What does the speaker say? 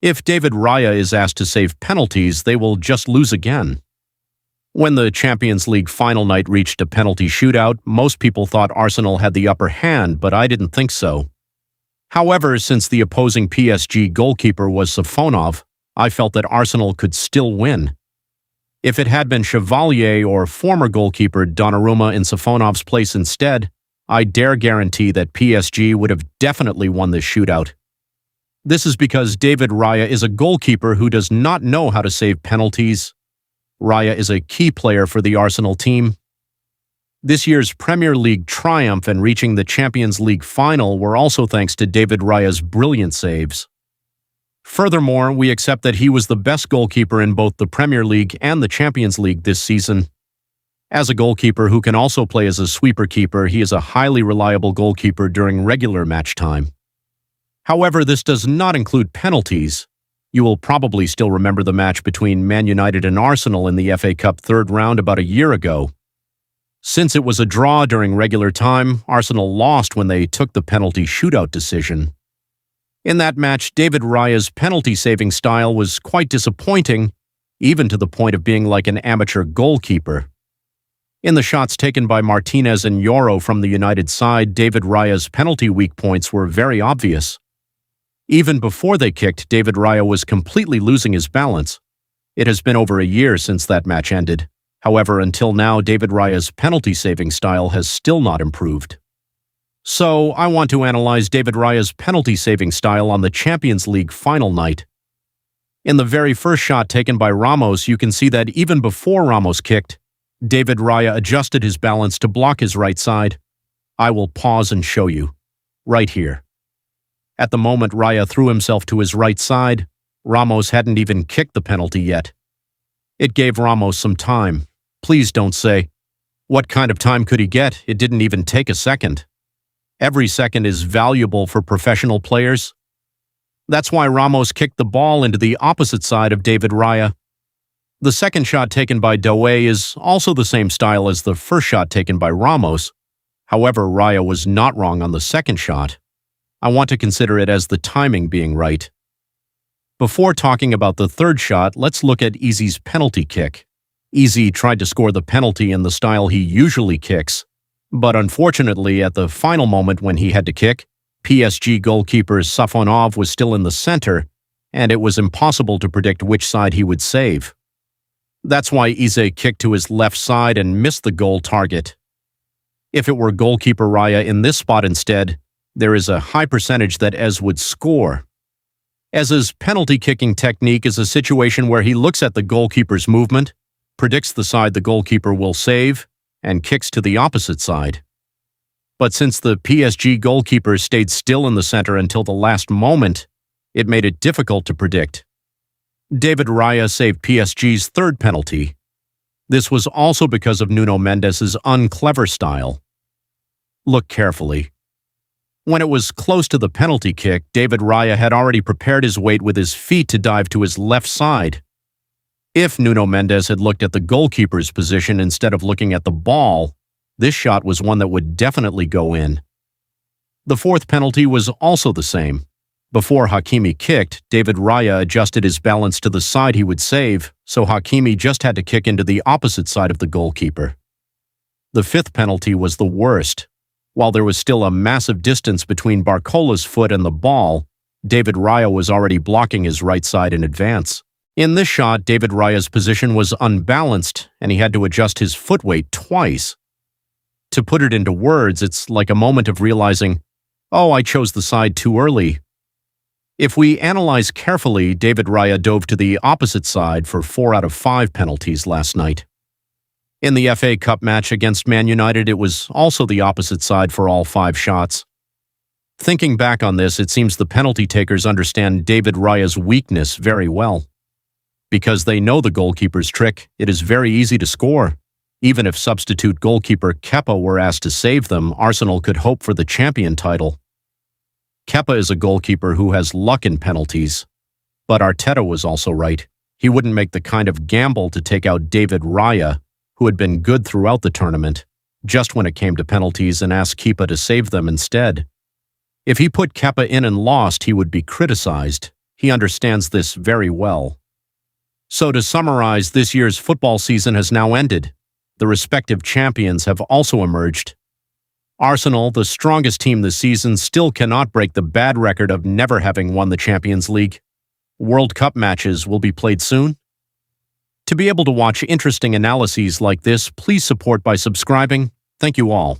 If David Raya is asked to save penalties, they will just lose again. When the Champions League final night reached a penalty shootout, most people thought Arsenal had the upper hand, but I didn't think so. However, since the opposing PSG goalkeeper was Safonov, I felt that Arsenal could still win. If it had been Chevalier or former goalkeeper Donnarumma in Safonov's place instead, I dare guarantee that PSG would have definitely won this shootout. This is because David Raya is a goalkeeper who does not know how to save penalties. Raya is a key player for the Arsenal team. This year's Premier League triumph and reaching the Champions League final were also thanks to David Raya's brilliant saves. Furthermore, we accept that he was the best goalkeeper in both the Premier League and the Champions League this season. As a goalkeeper who can also play as a sweeper keeper, he is a highly reliable goalkeeper during regular match time. However, this does not include penalties. You will probably still remember the match between Man United and Arsenal in the FA Cup third round about a year ago. Since it was a draw during regular time, Arsenal lost when they took the penalty shootout decision. In that match, David Raya's penalty-saving style was quite disappointing, even to the point of being like an amateur goalkeeper. In the shots taken by Martinez and Yoro from the United side, David Raya's penalty weak points were very obvious. Even before they kicked, David Raya was completely losing his balance. It has been over a year since that match ended. However, until now, David Raya's penalty-saving style has still not improved. So, I want to analyze David Raya's penalty-saving style on the Champions League final night. In the very first shot taken by Ramos, you can see that even before Ramos kicked, David Raya adjusted his balance to block his right side. I will pause and show you. Right here. At the moment Raya threw himself to his right side, Ramos hadn't even kicked the penalty yet. It gave Ramos some time. Please don't say, what kind of time could he get? It didn't even take a second. Every second is valuable for professional players. That's why Ramos kicked the ball into the opposite side of David Raya. The second shot taken by Doué is also the same style as the first shot taken by Ramos. However, Raya was not wrong on the second shot. I want to consider it as the timing being right. Before talking about the third shot, let's look at Easy's penalty kick. Easy tried to score the penalty in the style he usually kicks, but unfortunately at the final moment when he had to kick, PSG goalkeeper Safonov was still in the center, and it was impossible to predict which side he would save. That's why Eze kicked to his left side and missed the goal target. If it were goalkeeper Raya in this spot instead, there is a high percentage that Ez would score. Ez's penalty kicking technique is a situation where he looks at the goalkeeper's movement, predicts the side the goalkeeper will save, and kicks to the opposite side. But since the PSG goalkeeper stayed still in the center until the last moment, it made it difficult to predict. David Raya saved PSG's third penalty. This was also because of Nuno Mendes' unclever style. Look carefully. When it was close to the penalty kick, David Raya had already prepared his weight with his feet to dive to his left side. If Nuno Mendes had looked at the goalkeeper's position instead of looking at the ball, this shot was one that would definitely go in. The fourth penalty was also the same. Before Hakimi kicked, David Raya adjusted his balance to the side he would save, so Hakimi just had to kick into the opposite side of the goalkeeper. The fifth penalty was the worst. While there was still a massive distance between Barcola's foot and the ball, David Raya was already blocking his right side in advance. In this shot, David Raya's position was unbalanced, and he had to adjust his foot weight twice. To put it into words, it's like a moment of realizing, oh, I chose the side too early. If we analyze carefully, David Raya dove to the opposite side for 4 out of 5 penalties last night. In the FA Cup match against Man United, it was also the opposite side for all 5 shots. Thinking back on this, it seems the penalty takers understand David Raya's weakness very well. Because they know the goalkeeper's trick, it is very easy to score. Even if substitute goalkeeper Kepa were asked to save them, Arsenal could hope for the champion title. Kepa is a goalkeeper who has luck in penalties. But Arteta was also right. He wouldn't make the kind of gamble to take out David Raya, who had been good throughout the tournament, just when it came to penalties, and ask Kepa to save them instead. If he put Kepa in and lost, he would be criticized. He understands this very well. So to summarize, this year's football season has now ended. The respective champions have also emerged. Arsenal, the strongest team this season, still cannot break the bad record of never having won the Champions League. World Cup matches will be played soon. To be able to watch interesting analyses like this, please support by subscribing. Thank you all.